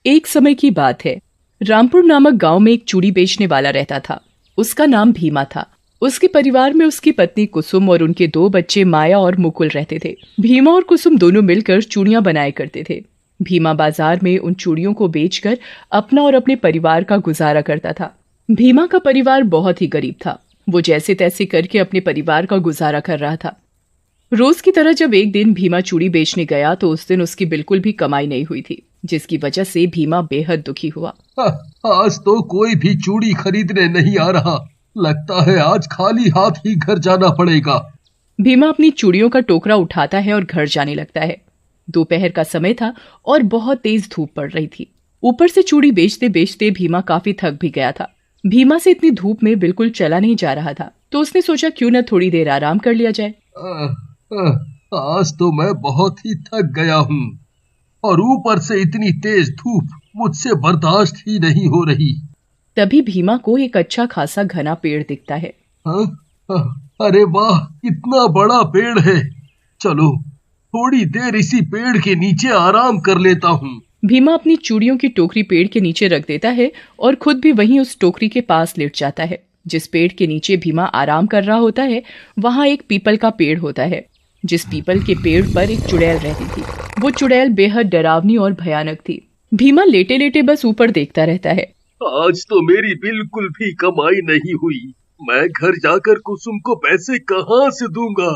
एक समय की बात है। रामपुर नामक गांव में एक चूड़ी बेचने वाला रहता था। उसका नाम भीमा था। उसके परिवार में उसकी पत्नी कुसुम और उनके 2 बच्चे माया और मुकुल रहते थे। भीमा और कुसुम दोनों मिलकर चूड़ियां बनाया करते थे। भीमा बाजार में उन चूड़ियों को बेचकर अपना और अपने परिवार का गुजारा करता था। भीमा का परिवार बहुत ही गरीब था। वो जैसे तैसे करके अपने परिवार का गुजारा कर रहा था। रोज की तरह जब एक दिन भीमा चूड़ी बेचने गया तो उस दिन उसकी बिल्कुल भी कमाई नहीं हुई थी, जिसकी वजह से भीमा बेहद दुखी हुआ। आज तो कोई भी चूड़ी खरीदने नहीं आ रहा। लगता है आज खाली हाथ ही घर जाना पड़ेगा। भीमा अपनी चूड़ियों का टोकरा उठाता है और घर जाने लगता है। दोपहर का समय था और बहुत तेज धूप पड़ रही थी। ऊपर से चूड़ी बेचते बेचते भीमा काफी थक भी गया था। भीमा से इतनी धूप में बिल्कुल चला नहीं जा रहा था, तो उसने सोचा क्यों न थोड़ी देर आराम कर लिया जाए। आज तो मैं बहुत ही थक गया हूँ और ऊपर से इतनी तेज धूप मुझसे बर्दाश्त ही नहीं हो रही। तभी भीमा को एक अच्छा खासा घना पेड़ दिखता है। हाँ? अरे वाह, इतना बड़ा पेड़ है। चलो थोड़ी देर इसी पेड़ के नीचे आराम कर लेता हूँ। भीमा अपनी चूड़ियों की टोकरी पेड़ के नीचे रख देता है और खुद भी वहीं उस टोकरी के पास लेट जाता है। जिस पेड़ के नीचे भीमा आराम कर रहा होता है वहां एक पीपल का पेड़ होता है। जिस पीपल के पेड़ पर एक चुड़ैल रहती थी। वो चुड़ैल बेहद डरावनी और भयानक थी। भीमा लेटे लेटे बस ऊपर देखता रहता है। आज तो मेरी बिल्कुल भी कमाई नहीं हुई। मैं घर जाकर कुसुम को पैसे कहाँ से दूंगा?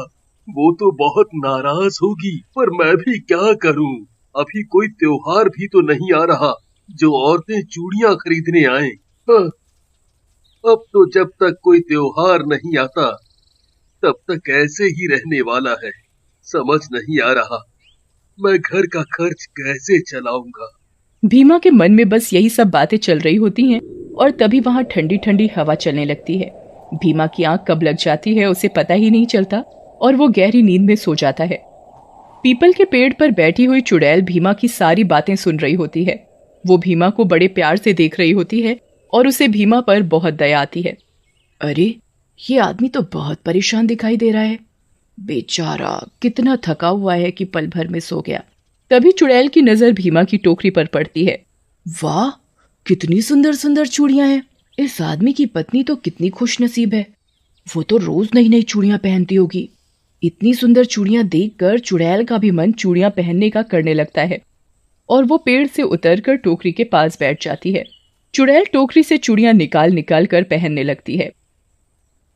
वो तो बहुत नाराज होगी, पर मैं भी क्या करूं? अभी कोई त्योहार भी तो नहीं आ रहा जो औरतें चूड़ियां खरीदने आए। हाँ, अब तो जब तक कोई त्योहार नहीं आता तब तक ऐसे ही रहने वाला है। समझ नहीं आ रहा मैं घर का खर्च कैसे चलाऊंगा। भीमा के मन में बस यही सब बातें चल रही होती हैं और तभी वहां ठंडी ठंडी हवा चलने लगती है। भीमा की आंख कब लग जाती है उसे पता ही नहीं चलता और वो गहरी नींद में सो जाता है। पीपल के पेड़ पर बैठी हुई चुड़ैल भीमा की सारी बातें सुन रही होती है। वो भीमा को बड़े प्यार से देख रही होती है और उसे भीमा पर बहुत दया आती है। अरे, ये आदमी तो बहुत परेशान दिखाई दे रहा है। बेचारा कितना थका हुआ है कि पल भर में सो गया। तभी चुड़ैल की नजर भीमा की टोकरी पर पड़ती है। वाह, कितनी सुंदर सुंदर चूड़ियां हैं। इस आदमी की पत्नी तो कितनी खुशनसीब है। वो तो रोज नई नई चूड़ियां पहनती होगी। इतनी सुंदर चूड़ियां देखकर चुड़ैल का भी मन चूड़ियां पहनने का करने लगता है और वो पेड़ से उतरकर टोकरी के पास बैठ जाती है। चुड़ैल टोकरी से चूड़ियां निकाल निकाल कर पहनने लगती है।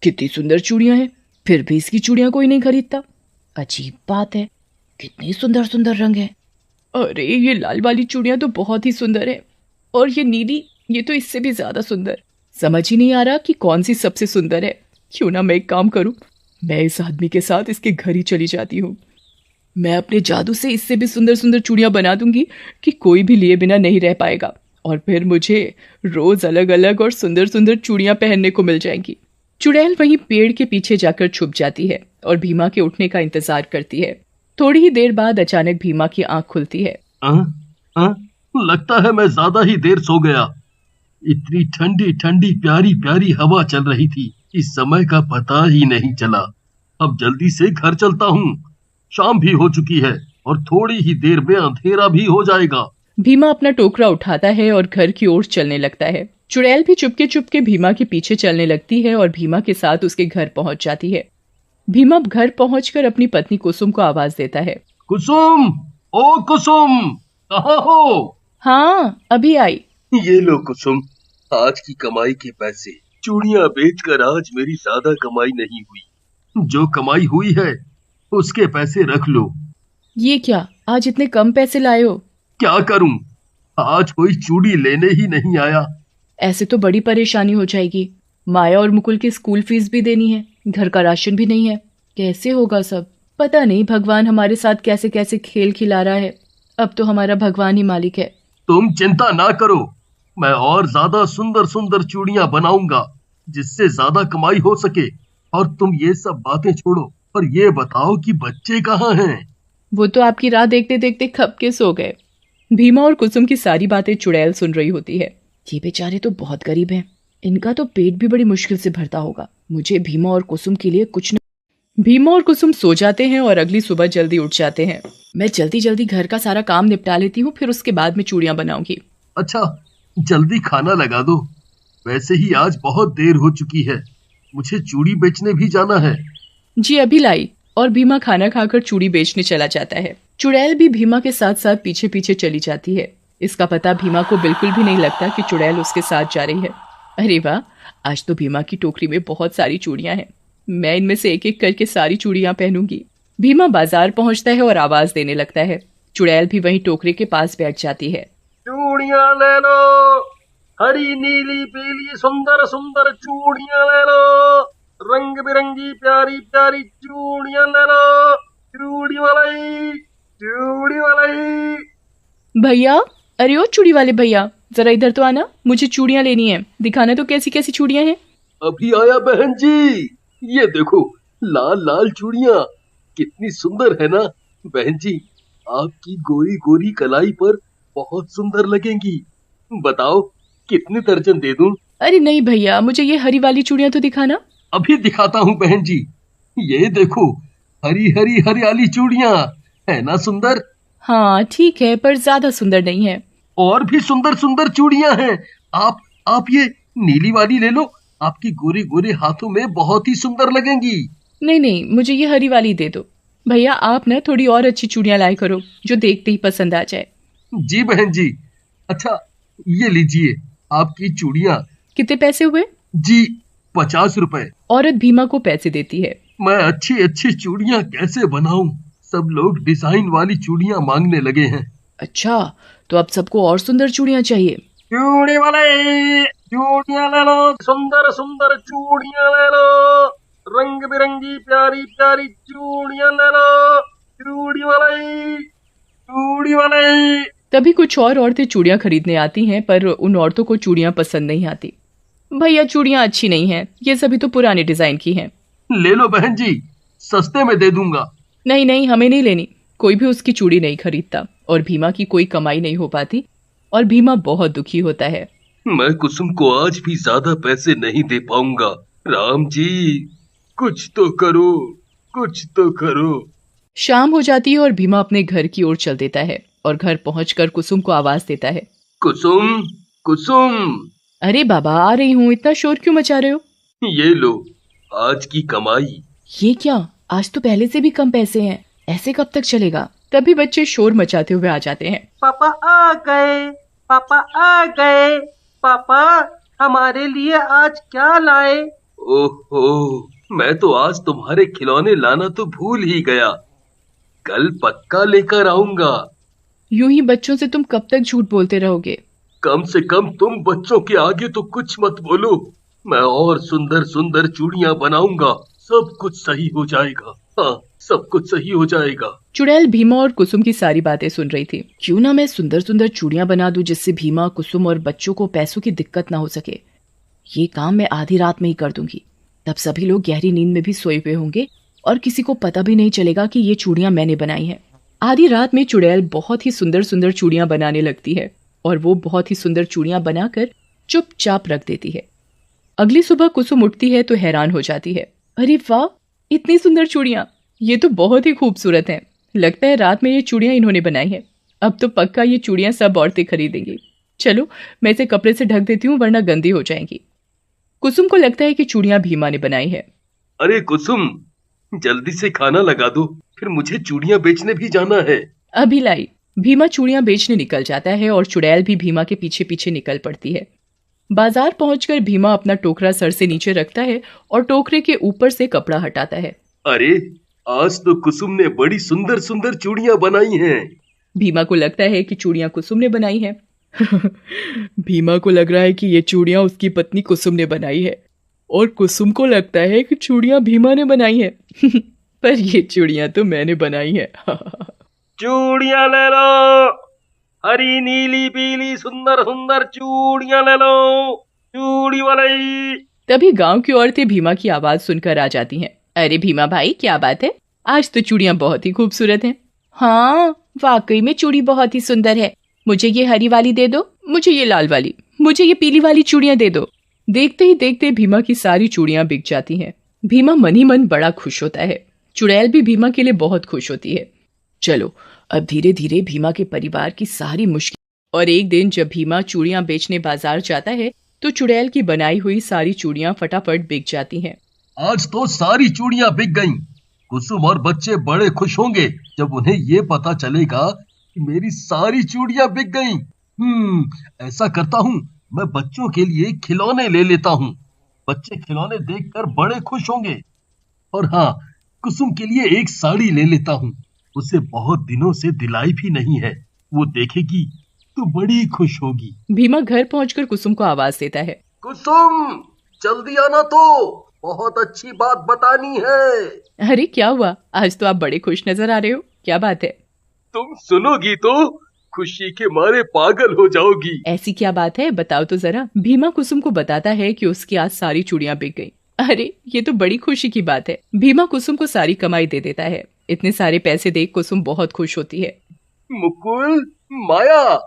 कितनी सुंदर चूड़ियां हैं, फिर भी इसकी चूड़ियां कोई नहीं खरीदता। अजीब बात है, कितनी सुंदर सुंदर रंग है। अरे, ये लाल वाली चूड़ियां तो बहुत ही सुंदर है और ये नीली, ये तो इससे भी ज्यादा सुंदर। समझ ही नहीं आ रहा कि कौन सी सबसे सुंदर है। क्यों ना मैं एक काम करूं, मैं इस आदमी के साथ इसके घर ही चली जाती हूँ। मैं अपने जादू से इससे भी सुंदर सुंदर चूड़ियां बना दूंगी कि कोई भी लिए बिना नहीं रह पाएगा और फिर मुझे रोज अलग अलग और सुंदर सुंदर चूड़ियां पहनने को मिल जाएंगी। चुड़ैल वहीं पेड़ के पीछे जाकर छुप जाती है और भीमा के उठने का इंतजार करती है। थोड़ी ही देर बाद अचानक भीमा की आंख खुलती है। लगता है मैं ज्यादा ही देर सो गया। इतनी ठंडी ठंडी प्यारी प्यारी हवा चल रही थी, इस समय का पता ही नहीं चला। अब जल्दी से घर चलता हूँ। शाम भी हो चुकी है और थोड़ी ही देर में अंधेरा भी हो जाएगा। भीमा अपना टोकरा उठाता है और घर की ओर चलने लगता है। चुड़ैल भी चुपके चुपके भीमा के पीछे चलने लगती है और भीमा के साथ उसके घर पहुंच जाती है। भीमा घर पहुंचकर अपनी पत्नी कुसुम को आवाज देता है। कुसुम, ओ कुसुम, कहाँ हो? हाँ, अभी आई। ये लो कुसुम, आज की कमाई के पैसे। चूड़ियां बेचकर आज मेरी ज्यादा कमाई नहीं हुई। जो कमाई हुई है उसके पैसे रख लो। ये क्या, आज इतने कम पैसे लाए हो? क्या करूं, आज कोई चूड़ी लेने ही नहीं आया। ऐसे तो बड़ी परेशानी हो जाएगी। माया और मुकुल की स्कूल फीस भी देनी है, घर का राशन भी नहीं है। कैसे होगा सब? पता नहीं भगवान हमारे साथ कैसे कैसे खेल खिला रहा है। अब तो हमारा भगवान ही मालिक है। तुम चिंता ना करो, मैं और ज्यादा सुंदर सुंदर चूड़ियां बनाऊंगा जिससे ज्यादा कमाई हो सके। और तुम ये सब बातें छोड़ो और ये बताओ कि बच्चे कहाँ हैं? वो तो आपकी राह देखते देखते खप के सो गए। भीमा और कुसुम की सारी बातें चुड़ैल सुन रही होती है। ये बेचारे तो बहुत गरीब हैं। इनका तो पेट भी बड़ी मुश्किल से भरता होगा। मुझे भीमा और कुसुम के लिए कुछ न... भीमा और कुसुम सो जाते हैं और अगली सुबह जल्दी उठ जाते हैं। मैं जल्दी जल्दी घर का सारा काम निपटा लेती हूँ, फिर उसके बाद में चूड़ियां बनाऊंगी। अच्छा, जल्दी खाना लगा दो। वैसे ही आज बहुत देर हो चुकी है, मुझे चूड़ी बेचने भी जाना है। जी अभी लाई। और भीमा खाना खाकर चूड़ी बेचने चला जाता है। चुड़ैल भी भीमा के साथ साथ पीछे पीछे चली जाती है। इसका पता भीमा को बिल्कुल भी नहीं लगता कि चुड़ैल उसके साथ जा रही है। अरे वाह, आज तो भीमा की टोकरी में बहुत सारी चूड़ियां हैं। मैं इनमें से एक एक करके सारी चूड़ियां पहनूंगी। भीमा बाजार पहुंचता है और आवाज देने लगता है। चुड़ैल भी वहीं टोकरी के पास बैठ जाती है। चूड़ियां ले लो, हरी नीली पीली सुंदर सुंदर चूड़ियां ले लो, रंग बिरंगी प्यारी प्यारी चूड़ियां ले लो। चूड़ी वालाई, चूड़ी वालाई। भैया, अरे ओ चूड़ी वाले भैया, जरा इधर तो आना, मुझे चूड़ियां लेनी है। दिखाना तो कैसी कैसी चूड़ियां हैं। अभी आया बहन जी, ये देखो लाल लाल चूड़ियां, कितनी सुंदर है ना। बहन जी, आपकी गोरी गोरी कलाई पर बहुत सुंदर लगेंगी। बताओ कितने दर्जन दे दूं? अरे नहीं भैया, मुझे ये हरी वाली चूड़ियां तो दिखाना। अभी दिखाता हूँ बहन जी। ये देखो, हरी हरी हरियाली चूड़ियां, है ना सुंदर? हाँ ठीक है, पर ज्यादा सुंदर नहीं है। और भी सुंदर सुंदर चूड़ियां हैं। आप ये नीली वाली ले लो, आपकी गोरे गोरे हाथों में बहुत ही सुंदर लगेंगी। नहीं नहीं, मुझे ये हरी वाली दे दो। भैया आप ना थोड़ी और अच्छी चूड़ियां लाए करो, जो देखते ही पसंद आ जाए। जी बहन जी। अच्छा, ये लीजिए आपकी चूड़ियां। कितने पैसे हुए? जी, 50 रुपए। औरत भीमा को पैसे देती है। मैं अच्छी अच्छी चूड़ियां कैसे बनाऊं? सब लोग डिजाइन वाली चूड़ियां मांगने लगे हैं। अच्छा, तो अब सबको और सुंदर चूड़ियां चाहिए। चूड़ी वाले, चूड़ियां ले लो, सुंदर सुंदर चूड़ियां ले लो, रंग बिरंगी प्यारी प्यारी चूड़ियां ले लो। चूड़ी वाले, चूड़ी वाले। तभी कुछ और औरतें चूड़ियां खरीदने आती हैं, पर उन औरतों को चूड़ियां पसंद नहीं आती। भैया चूड़ियां अच्छी नहीं हैं, ये सभी तो पुराने डिजाइन की हैं। ले लो बहन जी, सस्ते में दे दूंगा। नहीं नहीं, हमें नहीं लेनी। कोई भी उसकी चूड़ी नहीं खरीदता और भीमा की कोई कमाई नहीं हो पाती और भीमा बहुत दुखी होता है। मैं कुसुम को आज भी ज्यादा पैसे नहीं दे पाऊंगा। राम जी, कुछ तो करो, कुछ तो करो। शाम हो जाती है और भीमा अपने घर की ओर चल देता है और घर पहुंचकर कुसुम को आवाज देता है। कुसुम, कुसुम। अरे बाबा, आ रही हूँ, इतना शोर क्यों मचा रहे हो? ये लो आज की कमाई। ये क्या, आज तो पहले से भी कम पैसे हैं, ऐसे कब तक चलेगा? तभी बच्चे शोर मचाते हुए आ जाते हैं। पापा आ गए, पापा आ गए, पापा हमारे लिए आज क्या लाए? ओहो, मैं तो आज तुम्हारे खिलौने लाना तो भूल ही गया। कल पक्का लेकर आऊंगा। यूं ही बच्चों से तुम कब तक झूठ बोलते रहोगे? कम से कम तुम बच्चों के आगे तो कुछ मत बोलो। मैं और सुंदर सुंदर चूड़ियां बनाऊंगा, सब कुछ सही हो जाएगा। हाँ, सब कुछ सही हो जाएगा। चुड़ैल भीमा और कुसुम की सारी बातें सुन रही थी। क्यों ना मैं सुंदर सुंदर चूड़ियां बना दूं, जिससे भीमा, कुसुम और बच्चों को पैसों की दिक्कत ना हो सके। ये काम मैं आधी रात में ही कर दूंगी, तब सभी लोग गहरी नींद में भी सोए हुए होंगे और किसी को पता भी नहीं चलेगा कि ये चूड़ियां मैंने बनाई हैं। आधी रात में चुड़ैल बहुत ही सुंदर सुंदर चूड़ियां बनाने लगती है और वो बहुत ही सुंदर चूड़ियां बनाकर चुपचाप रख देती है। अगली सुबह कुसुम उठती है तो हैरान हो जाती है। अरे वाह, इतनी सुंदर चूड़ियां, ये तो बहुत ही खूबसूरत हैं। लगता है रात में ये चूड़ियां इन्होंने बनाई हैं। अब तो पक्का ये चूड़ियां सब औरतें खरीदेंगी। चलो, मैं इसे कपड़े से ढक देती हूँ, वरना गंदी हो जाएंगी। कुसुम को लगता है कि चूड़ियां भीमा ने बनाई है। अरे कुसुम, जल्दी से खाना लगा दो, फिर मुझे चूड़ियां बेचने भी जाना है। अभी लाई। भीमा चूड़ियां बेचने निकल जाता है और चुड़ैल भी भीमा के पीछे पीछे निकल पड़ती है। बाजार पहुंचकर भीमा अपना टोकरा सर से नीचे रखता है और टोकरे के ऊपर से कपड़ा हटाता है। अरे, आज तो कुसुम ने बड़ी सुंदर सुंदर चूड़ियां बनाई हैं। भीमा को लगता है कि चूड़ियां कुसुम ने बनाई हैं। भीमा को लग रहा है कि ये चूड़ियां उसकी पत्नी कुसुम ने बनाई है और कुसुम को लगता है कि चूड़ियां भीमा ने बनाई है। पर ये चूड़ियां तो मैंने बनाई है। चूड़ियां ले लो, हरी नीली पीली सुंदर सुंदर चूड़ियां ले लो। चूड़ी वाले। तभी गांव की औरतें भीमा की आवाज सुनकर आ जाती हैं। अरे भीमा भाई, क्या बात है? आज तो चूड़ियां बहुत ही खूबसूरत हैं। हाँ, वाकई में चूड़ी बहुत ही सुंदर है। मुझे ये हरी वाली दे दो, मुझे ये लाल वाली, मुझे ये पीली वाली चूड़ियां दे दो। देखते ही देखते भीमा की सारी चूड़ियां बिक जाती हैं। भीमा मन ही मन बड़ा खुश होता है। चुड़ैल भी भीमा के लिए बहुत खुश होती है। चलो, अब धीरे धीरे भीमा के परिवार की सारी मुश्किल और एक दिन जब भीमा चूड़ियां बेचने बाजार जाता है तो चुड़ैल की बनाई हुई सारी चूड़ियां फटाफट बिक जाती हैं। आज तो सारी चूड़ियां बिक गईं। कुसुम और बच्चे बड़े खुश होंगे जब उन्हें ये पता चलेगा कि मेरी सारी चूड़ियां बिक गईं। ऐसा करता हूँ, मैं बच्चों के लिए खिलौने ले लेता हूँ। बच्चे खिलौने देखकर बड़े खुश होंगे। और हाँ, कुसुम के लिए एक साड़ी ले लेता हूँ। उसे बहुत दिनों से दिलाई भी नहीं है। वो देखेगी तो बड़ी खुश होगी। भीमा घर पहुंचकर कुसुम को आवाज देता है। कुसुम, जल्दी आना तो, बहुत अच्छी बात बतानी है। अरे क्या हुआ, आज तो आप बड़े खुश नजर आ रहे हो, क्या बात है? तुम सुनोगी तो खुशी के मारे पागल हो जाओगी। ऐसी क्या बात है, बताओ तो जरा। भीमा कुसुम को बताता है कि उसकी आज सारी चूड़ियां बिक गईं। अरे ये तो बड़ी खुशी की बात है। भीमा कुसुम को सारी कमाई दे देता है। इतने सारे पैसे देख कुसुम बहुत खुश होती है। मुकुल, माया,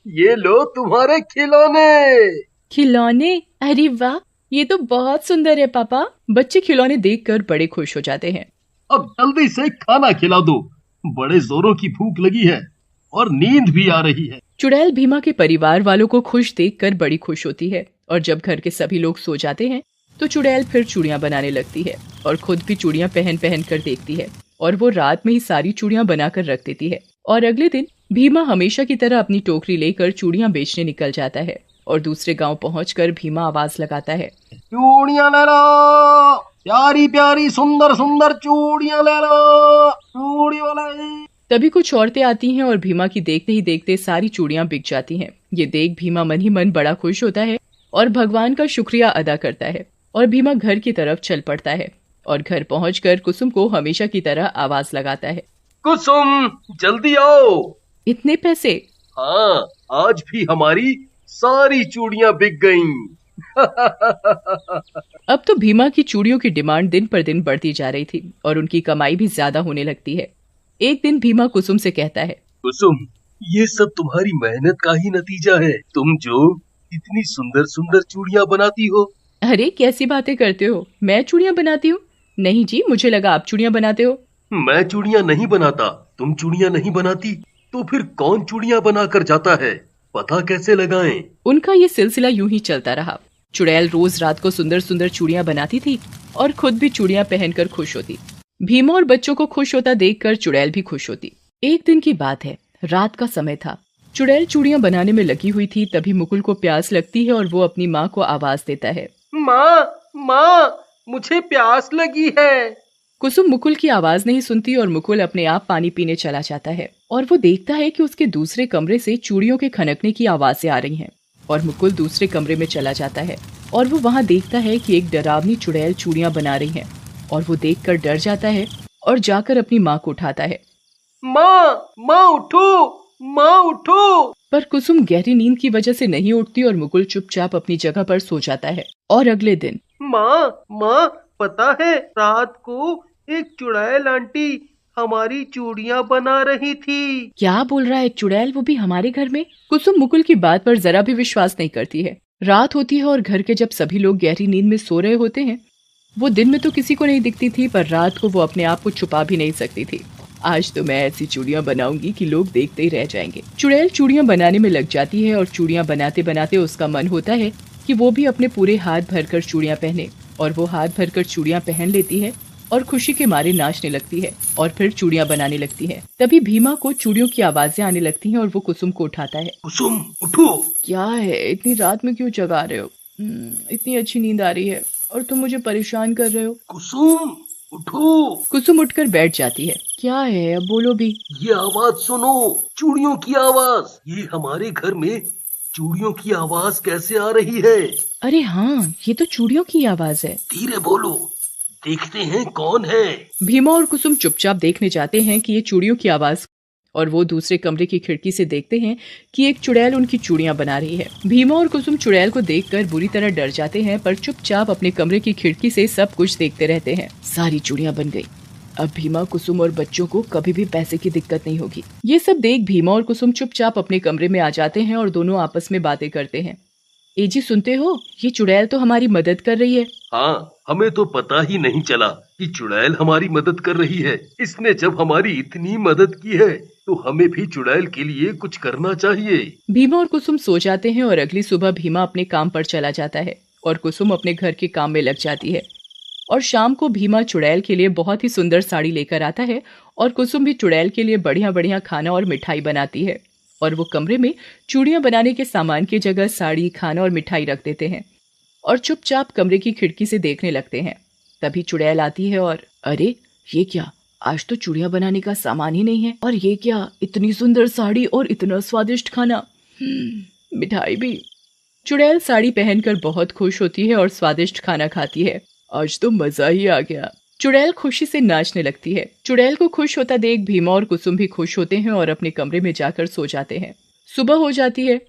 ये लो तुम्हारे खिलौने। खिलौने? अरे वाह, ये तो बहुत सुंदर है पापा। बच्चे खिलौने देखकर बड़े खुश हो जाते हैं। अब जल्दी से खाना खिला दो, बड़े जोरों की भूख लगी है और नींद भी आ रही है। चुड़ैल भीमा के परिवार वालों को खुश देखकर बड़ी खुश होती है और जब घर के सभी लोग सो जाते हैं तो चुड़ैल फिर चूड़ियां बनाने लगती है और खुद भी चूड़ियां पहन पहन कर देखती है और वो रात में ही सारी चूड़ियां बनाकर रख देती है। और अगले दिन भीमा हमेशा की तरह अपनी टोकरी लेकर चूड़ियां बेचने निकल जाता है और दूसरे गांव पहुंचकर भीमा आवाज लगाता है, चूड़ियां ले लो, प्यारी प्यारी सुंदर सुंदर चूड़ियां ले लो, चूड़ी वाले। तभी कुछ औरतें आती हैं और भीमा की देखते ही देखते सारी चूड़ियां बिक जाती हैं। ये देख भीमा मन ही मन बड़ा खुश होता है और भगवान का शुक्रिया अदा करता है और भीमा घर की तरफ चल पड़ता है और घर पहुंचकर कुसुम को हमेशा की तरह आवाज लगाता है, कुसुम, जल्दी आओ। इतने पैसे? हाँ, आज भी हमारी सारी चूड़ियां बिक गईं। अब तो भीमा की चूड़ियों की डिमांड दिन पर दिन बढ़ती जा रही थी और उनकी कमाई भी ज्यादा होने लगती है। एक दिन भीमा कुसुम से कहता है, कुसुम, ये सब तुम्हारी मेहनत का ही नतीजा है। तुम जो इतनी सुंदर सुंदर चूड़ियां बनाती हो। अरे कैसी बातें करते हो, मैं चूड़ियां बनाती हूँ? नहीं जी, मुझे लगा आप चूड़ियां बनाते हो। मैं चूड़ियां नहीं बनाता, तुम चूड़ियां नहीं बनाती तो फिर कौन चूड़ियां बना कर जाता है? पता कैसे लगाएं? उनका ये सिलसिला यूं ही चलता रहा। चुड़ैल रोज रात को सुंदर सुंदर चूड़ियां बनाती थी और खुद भी चूड़ियां पहनकर खुश होती। भीमा और बच्चों को खुश होता देखकर चुड़ैल भी खुश होती। एक दिन की बात है, रात का समय था। चुड़ैल चूड़ियां बनाने में लगी हुई थी, तभी मुकुल को प्यास लगती है और वो अपनी माँ को आवाज देता है, माँ, माँ, मुझे प्यास लगी है। कुसुम मुकुल की आवाज नहीं सुनती और मुकुल अपने आप पानी पीने चला जाता है और वो देखता है कि उसके दूसरे कमरे से चूड़ियों के खनकने की आवाजें आ रही हैं और मुकुल दूसरे कमरे में चला जाता है और वो वहाँ देखता है कि एक डरावनी चुड़ैल चूड़ियां बना रही है और वो देखकर डर जाता है और जाकर अपनी माँ को उठाता है। माँ, माँ उठो, माँ उठो। पर कुसुम गहरी नींद की वजह से नहीं उठती और मुकुल चुपचाप अपनी जगह पर सो जाता है। और अगले दिन, माँ, माँ, पता है रात को एक चुड़ैल आंटी हमारी चूड़ियां बना रही थी। क्या बोल रहा है, चुड़ैल, वो भी हमारे घर में? कुसुम मुकुल की बात पर जरा भी विश्वास नहीं करती है। रात होती है और घर के जब सभी लोग गहरी नींद में सो रहे होते हैं, वो दिन में तो किसी को नहीं दिखती थी पर रात को वो अपने आप को छुपा भी नहीं सकती थी। आज तो मैं ऐसी चूड़ियां बनाऊंगी कि लोग देखते ही रह जाएंगे। चुड़ैल चूड़ियां बनाने में लग जाती है और चूड़ियां बनाते बनाते उसका मन होता है कि वो भी अपने पूरे हाथ भरकर चूड़ियां पहने और वो हाथ भरकर चूड़ियां पहन लेती है और खुशी के मारे नाचने लगती है और फिर चूड़ियां बनाने लगती है। तभी भीमा को चूड़ियों की आवाजें आने लगती हैं और वो कुसुम को उठाता है। कुसुम, उठो। क्या है, इतनी रात में क्यों जगा रहे हो? इतनी अच्छी नींद आ रही है और तुम मुझे परेशान कर रहे हो। कुसुम, उठो। कुसुम उठकर बैठ जाती है। क्या है, अब बोलो भी। ये आवाज सुनो, चूड़ियों की आवाज। ये हमारे घर में चूड़ियों की आवाज कैसे आ रही है? अरे हाँ, ये तो चूड़ियों की आवाज है। धीरे बोलो, देखते हैं कौन है। भीमा और कुसुम चुपचाप देखने जाते हैं कि ये चूड़ियों की आवाज, और वो दूसरे कमरे की खिड़की से देखते हैं कि एक चुड़ैल उनकी चूड़ियां बना रही है। भीमा और कुसुम चुड़ैल को देखकर बुरी तरह डर जाते हैं पर चुपचाप अपने कमरे की खिड़की से सब कुछ देखते रहते हैं। सारी चूड़ियां बन गई। अब भीमा, कुसुम और बच्चों को कभी भी पैसे की दिक्कत नहीं होगी। ये सब देख भीमा और कुसुम चुपचाप अपने कमरे में आ जाते हैं और दोनों आपस में बातें करते हैं। ए जी, सुनते हो, ये चुड़ैल तो हमारी मदद कर रही है। हाँ, हमें तो पता ही नहीं चला कि चुड़ैल हमारी मदद कर रही है। इसने जब हमारी इतनी मदद की है तो हमें भी चुड़ैल के लिए कुछ करना चाहिए। भीमा और कुसुम सो जाते हैं और अगली सुबह भीमा अपने काम पर चला जाता है और कुसुम अपने घर के काम में लग जाती है। और शाम को भीमा चुड़ैल के लिए बहुत ही सुंदर साड़ी लेकर आता है और कुसुम भी चुड़ैल के लिए बढ़िया बढ़िया खाना और मिठाई बनाती है। और वो कमरे में चूड़ियां बनाने के सामान की जगह साड़ी, खाना और मिठाई रख देते हैं और चुपचाप कमरे की खिड़की से देखने लगते हैं। तभी चुड़ैल आती है और अरे ये क्या, आज तो चूड़ियां बनाने का सामान ही नहीं है। और ये क्या, इतनी सुंदर साड़ी और इतना स्वादिष्ट खाना, मिठाई भी। चुड़ैल साड़ी पहनकर बहुत खुश होती है और स्वादिष्ट खाना खाती है। आज तो मजा ही आ गया। चुड़ैल खुशी से नाचने लगती है। चुड़ैल को खुश होता देख भीमा और कुसुम भी खुश होते हैं और अपने कमरे में जाकर सो जाते हैं। सुबह हो जाती है।